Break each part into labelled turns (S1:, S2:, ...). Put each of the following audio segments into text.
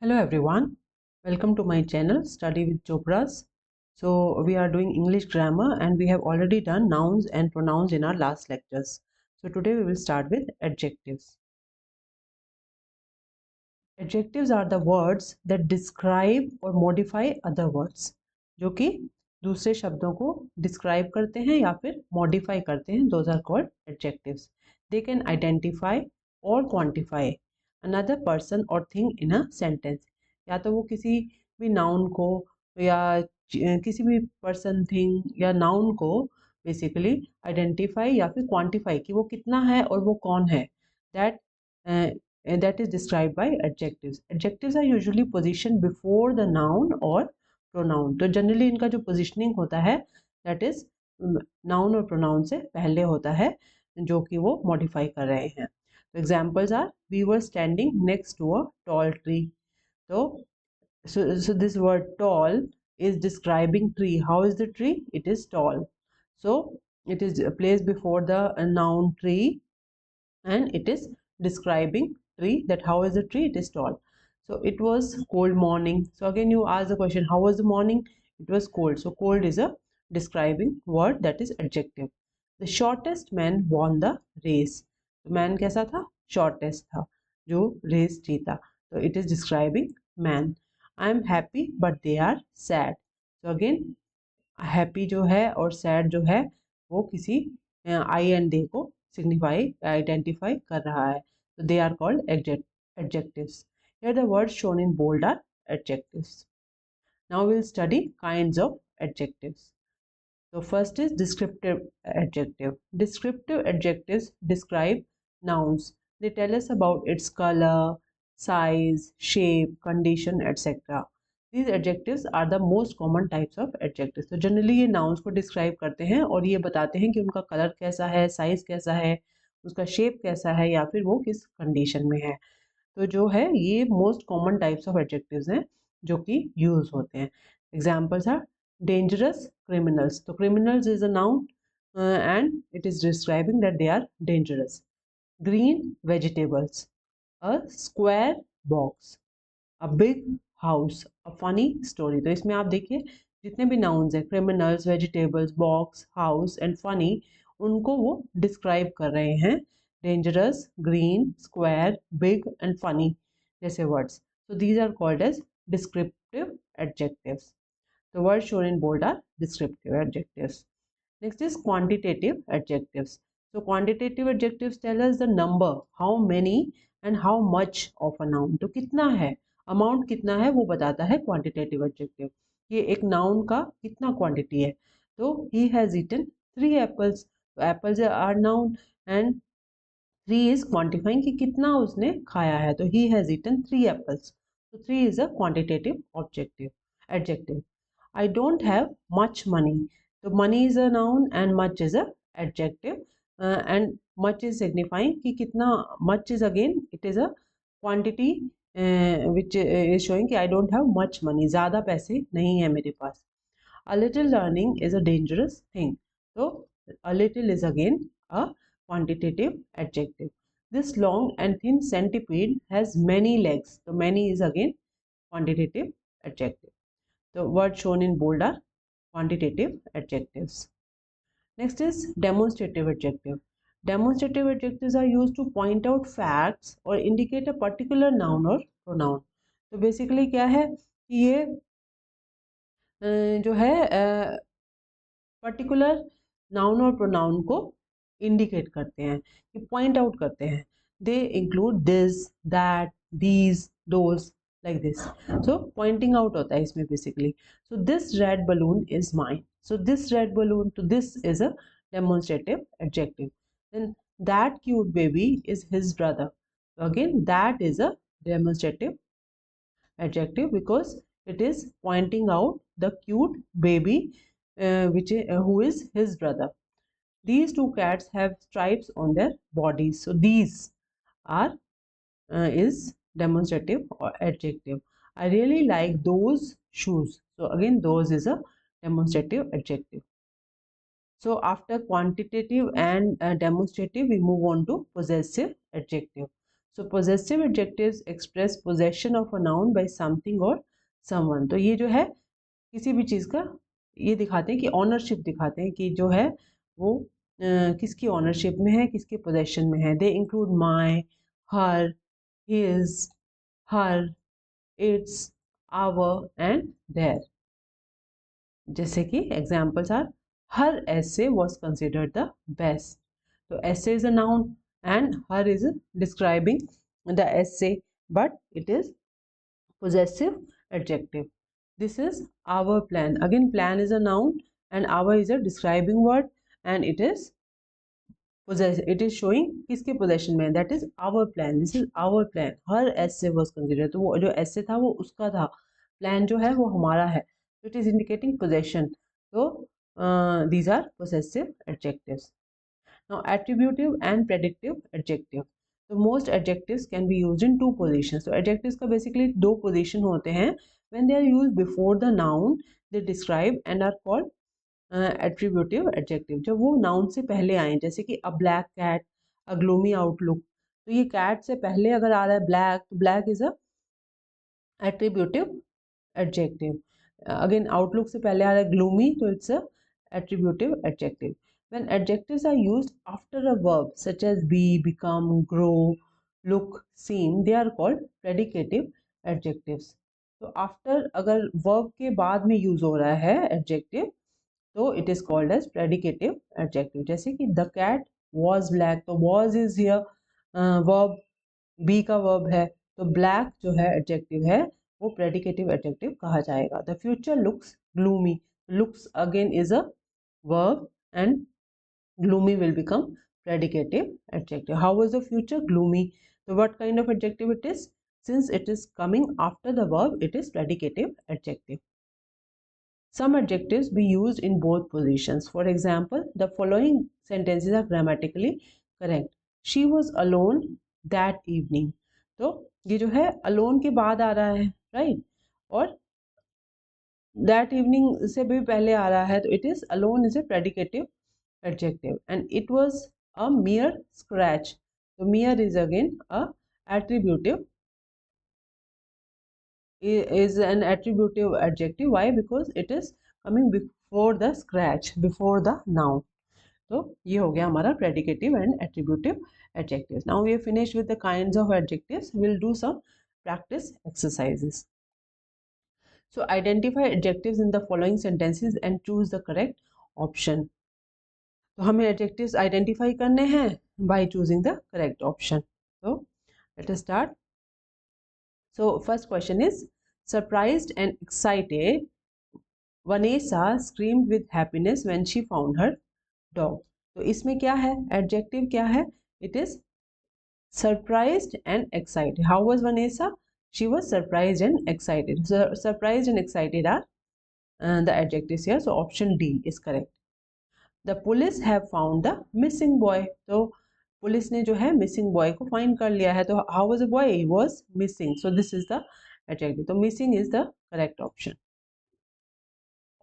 S1: Hello everyone, welcome to my channel Study with Chopras. So we are doing English grammar and we have already done nouns and pronouns in our last lectures. So today we will start with adjectives. Adjectives are the words that describe or modify other words, जो कि दूसरे शब्दों को describe करते हैं या फिर modify करते हैं. Those are called adjectives. They can identify or quantify another person or thing in a sentence. या तो वो किसी भी noun को या किसी भी person thing या noun को basically identify या फिर quantify कि वो कितना है और वो कौन है. That and that is described by adjectives. Adjectives are usually positioned before the noun or pronoun. तो generally इनका जो positioning होता है that is noun और pronoun से पहले होता है जो कि वो modify कर रहे हैं. तो examples are we were standing next to a tall tree. So this word tall is describing tree. How is the tree? It is tall. So it is placed before the noun tree and it is describing tree, that how is the tree? It is tall. So it was cold morning. So again you ask the question, how was the morning? It was cold. So cold is a describing word, that is adjective. The shortest man won the race. तो man कैसा था? Shortest था जो race जीता. So it is describing man. I am happy but they are sad. So again happy जो है और sad जो है वो किसी I and they को signify identify कर रहा है. So they are called adjectives. Here the words shown in bold are adjectives. Now we'll study kinds of adjectives. So first is descriptive adjective. Descriptive adjectives describe nouns. They tell us about its color, size, shape, condition, etc. These adjectives are the most common types of adjectives. तो generally ये nouns को describe करते हैं और ये बताते हैं कि उनका color कैसा है, size कैसा है, उसका shape कैसा है या फिर वो किस condition में है. तो जो है ये most common types of adjectives हैं जो कि use होते हैं. Examples are dangerous criminals. So criminals is a noun and it is describing that they are dangerous. Green vegetables, a square box, a big house, a funny story. तो इसमें आप देखिए जितने भी nouns हैं criminals, vegetables, box, house and funny, उनको वो describe कर रहे हैं dangerous, green, square, big and funny जैसे words. So these are called as descriptive adjectives. The words shown in bold are descriptive adjectives. Next is quantitative adjectives. So quantitative adjectives tell us the number, how many and how much of a noun. तो कितना है, amount कितना है वो बताता है quantitative adjective. ये एक noun का कितना quantity है. तो he has eaten 3 apples. तो apples are noun and 3 is quantifying कि कितना उसने खाया है. तो he has eaten 3 apples. So 3 is a quantitative adjective. I don't have much money. So money is a noun and much is a adjective. And much is signifying कि कितना, much is again it is a quantity which is showing कि I don't have much money. ज़्यादा पैसे नहीं है मेरे पास. A little learning is a dangerous thing. So a little is again a quantitative adjective. This long and thin centipede has many legs. So many is again quantitative adjective. The words shown in bold are quantitative adjectives. Next is demonstrative adjective. Demonstrative adjectives are used to point out facts or indicate a particular noun or pronoun. तो basically क्या है कि ये जो है particular noun और pronoun को indicate करते हैं कि पॉइंट आउट करते हैं. They include this, that, these, those, like this. So pointing out होता है इसमें basically. So this red balloon is mine. So this red balloon, to this is a demonstrative adjective. Then that cute baby is his brother. So again that is a demonstrative adjective because it is pointing out the cute baby who is his brother. These 2 cats have stripes on their bodies. So these are is demonstrative or adjective. I really like those shoes. So again those is a demonstrative adjective. So after quantitative and demonstrative we move on to possessive adjective. So possessive adjectives express possession of a noun by something or someone. तो ये जो है किसी भी चीज़ का ये दिखाते हैं कि ऑनरशिप दिखाते हैं कि जो है वो किसकी ऑनरशिप में है, किसके पोजेशन में है. They include my, her, his, her, its, our and their. जैसे कि examples are, her essay was considered the best. So essay is a noun and her is describing the essay, but it is possessive adjective. This is our plan. Again, plan is a noun and our is a describing word and it is it is showing किसके possession में, that is our plan. This is our plan. Her essay was considered. तो वो जो essay था वो उसका था, plan जो है वो हमारा है. So it is indicating possession. So these are possessive adjectives. Now attributive and predictive adjective. So most adjectives can be used in two positions. So adjectives का basically दो position होते हैं. When they are used before the noun, they describe and are called attributive adjective. जब वो noun से पहले आए, जैसे कि a black cat, a gloomy outlook. तो ये cat से पहले अगर आ रहा है black, तो black is a attributive adjective. Again outlook से पहले आ रहा है gloomy, तो it's a attributive adjective. When adjectives are used after a verb such as be, become, grow, look, seem, they are called predicative adjectives. तो after अगर verb के बाद में use हो रहा है adjective, तो it is called as predicative adjective. जैसे कि the cat was black, तो was is here verb, be का verb है, तो black जो है adjective है वो predicative adjective कहा जाएगा. The future looks gloomy. Looks again is a verb and gloomy will become predicative adjective. How was the future? Gloomy. So what kind of adjective it is? Since it is coming after the verb, it is predicative adjective. Some adjectives be used in both positions. For example, the following sentences are grammatically correct. She was alone that evening. तो ये जो है alone के बाद आ रहा है, right? और that evening से भी पहले आ रहा है, तो it is alone is a predicative adjective and it was a mere scratch. So mere is again a attributive, is an attributive adjective. Why? Because it is coming before the scratch, before the noun. तो ये हो गया हमारा predicative and attributive adjectives. Now we have finished with the kinds of adjectives. We'll do some practice exercises. So identify adjectives in the following sentences and choose the correct option. तो हमें adjectives identify करने हैं by choosing the correct option. So let us start. So first question is, surprised and excited, Vanessa screamed with happiness when she found her dog. तो इसमें क्या है, adjective क्या है, it is surprised and excited. How was Vanessa? She was surprised and excited. So surprised and excited are the adjectives here. So option D is correct. The police have found the missing boy. तो police ने जो है missing boy को find कर लिया है. तो how was the boy? He was missing. So this is the adjective. तो missing is the correct option.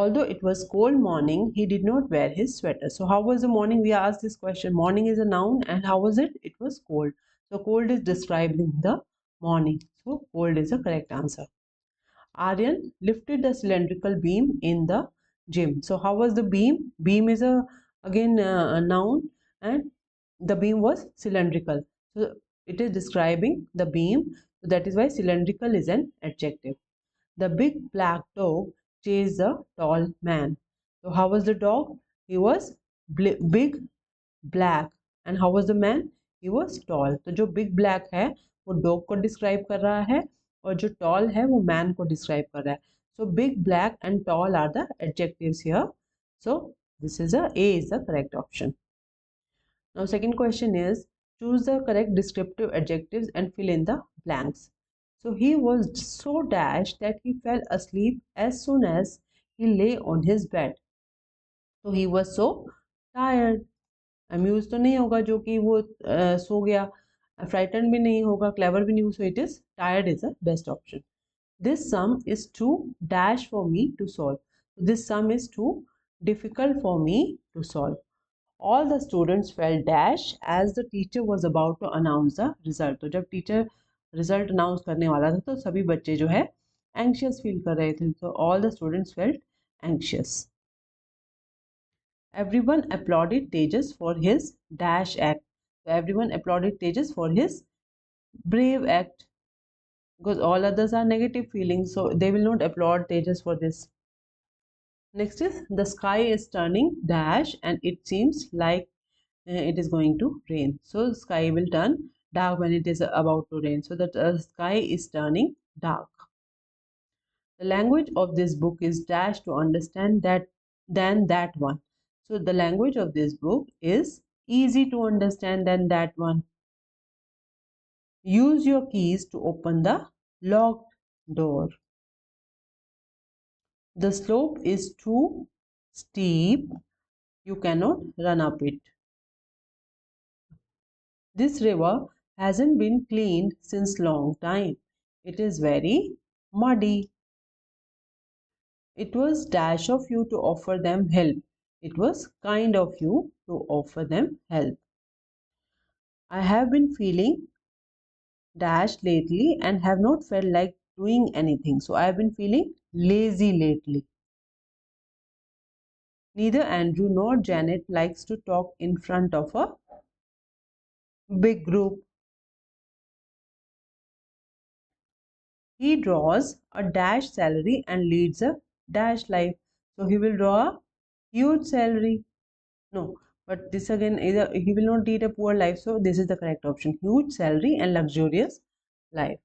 S1: Although it was cold morning, he did not wear his sweater. So how was the morning? We asked this question. Morning is a noun and how was it? It was cold. So cold is describing the morning. So cold is the correct answer. Aryan lifted the cylindrical beam in the gym. So how was the beam? Beam is again a noun and the beam was cylindrical. So it is describing the beam. So that is why cylindrical is an adjective. The big black dog chased the tall man. So how was the dog? He was big, black. And how was the man? He was tall. तो जो big black है वो dog को describe कर रहा है और जो tall है वो man को describe कर रहा है. So big, black and tall are the adjectives here. So this is A is the correct option. Now second question is, choose the correct descriptive adjectives and fill in the blanks. So he was so dashed that he fell asleep as soon as he lay on his bed. So he was so tired. Amused तो नहीं होगा जो कि वो सो गया. Frightened भी नहीं होगा, clever भी नहीं. So it is tired is the best option. This sum is too dash for me to solve. This sum is too difficult for me to solve. All the students felt dash as the teacher was about to announce the result. तो जब teacher result announce करने वाला था तो सभी बच्चे जो है एंक्शियस फील कर रहे थे. तो all the students felt anxious. Everyone applauded Tejas for his dash act. So everyone applauded Tejas for his brave act, because all others are negative feelings, so they will not applaud Tejas for this. Next is the sky is turning dash and it seems like it is going to rain. So the sky will turn dark when it is about to rain. So the sky is turning dark. The language of this book is dash to understand that than that one. So the language of this book is easy to understand than that one. Use your keys to open the locked door. The slope is too steep. You cannot run up it. This river hasn't been cleaned since long time. It is very muddy. It was dash of you to offer them help. It was kind of you to offer them help. I have been feeling dash lately and have not felt like doing anything. So I have been feeling lazy lately. Neither Andrew nor Janet likes to talk in front of a big group. He draws a dash salary and leads a dash life. So he will draw a huge salary. No, but this again is he will not lead a poor life. So this is the correct option. Huge salary and luxurious life.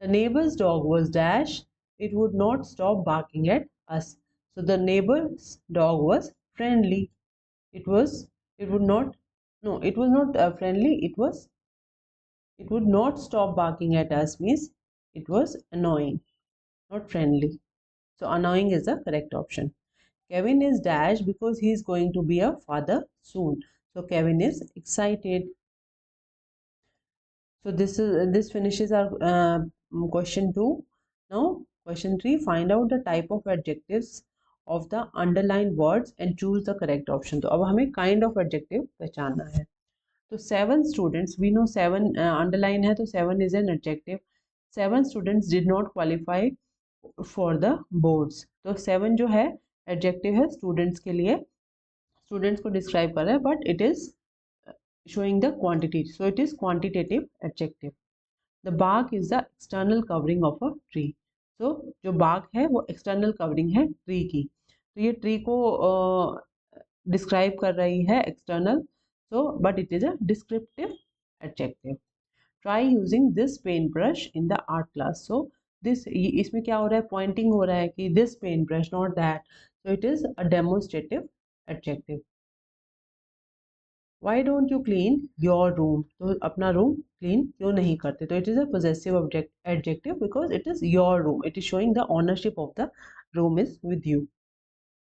S1: The neighbor's dog was dash. It would not stop barking at us. So the neighbor's dog was friendly. It was. It would not. No, it was not friendly. It was. It would not stop barking at us means it was annoying, not friendly. So annoying is the correct option. Kevin is dash because he is going to be a father soon. So Kevin is excited. So this finishes our question 2. Now question 3. Find out the type of adjectives of the underlined words and choose the correct option. तो अब हमें kind of adjective पहचानना है. तो 7 students, we know 7 underline है, तो 7 is an adjective. 7 students did not qualify for the boards. तो 7 जो है adjective है students के लिए, students को describe कर रहा है, but it is showing the quantity, so it is quantitative adjective. The bark is the external covering of a tree. So जो bark है वो external covering है tree की, तो ये tree को describe कर रही है external, so but it is a descriptive adjective. Try using this paintbrush in the art class. So this इसमें क्या हो रहा है, pointing हो रहा है कि this paintbrush, not that, so it is a demonstrative adjective. Why don't you clean your room? तो अपना room clean क्यों नहीं करते? तो it is a possessive adjective because it is your room. It is showing the ownership of the room is with you.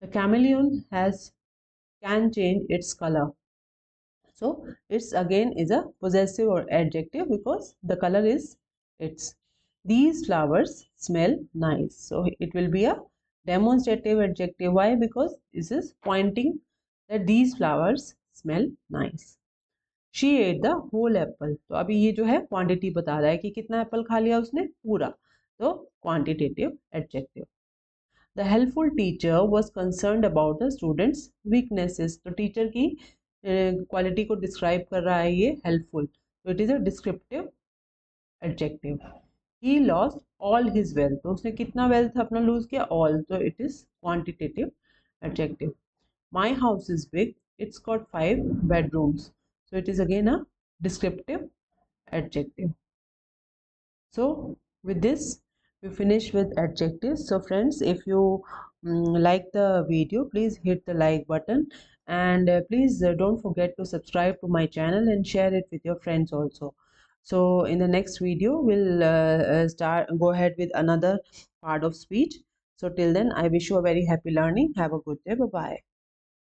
S1: The chameleon can change its color. So it's again is a possessive or adjective because the color is its. These flowers smell nice. So it will be a demonstrative adjective. Why? Because this is pointing that these flowers smell nice. She ate the whole apple. तो अभी ये जो है quantity बता रहा है कि कितना एप्पल खा लिया उसने, पूरा, तो quantitative adjective. The helpful teacher was concerned about the students weaknesses. तो टीचर की क्वालिटी को डिस्क्राइब कर रहा है ये helpful, तो it is a descriptive adjective. He lost all his wealth. तो उसने कितना वेल्थ अपना लूज किया, all, तो it is quantitative adjective. My house is big. It's got 5 bedrooms. So it is again a descriptive adjective. So with this we finish with adjectives. So friends, if you like the video, please hit the like button, and please don't forget to subscribe to my channel and share it with your friends also. So in the next video we'll go ahead with another part of speech. So till then, I wish you a very happy learning. Have a good day. Bye bye.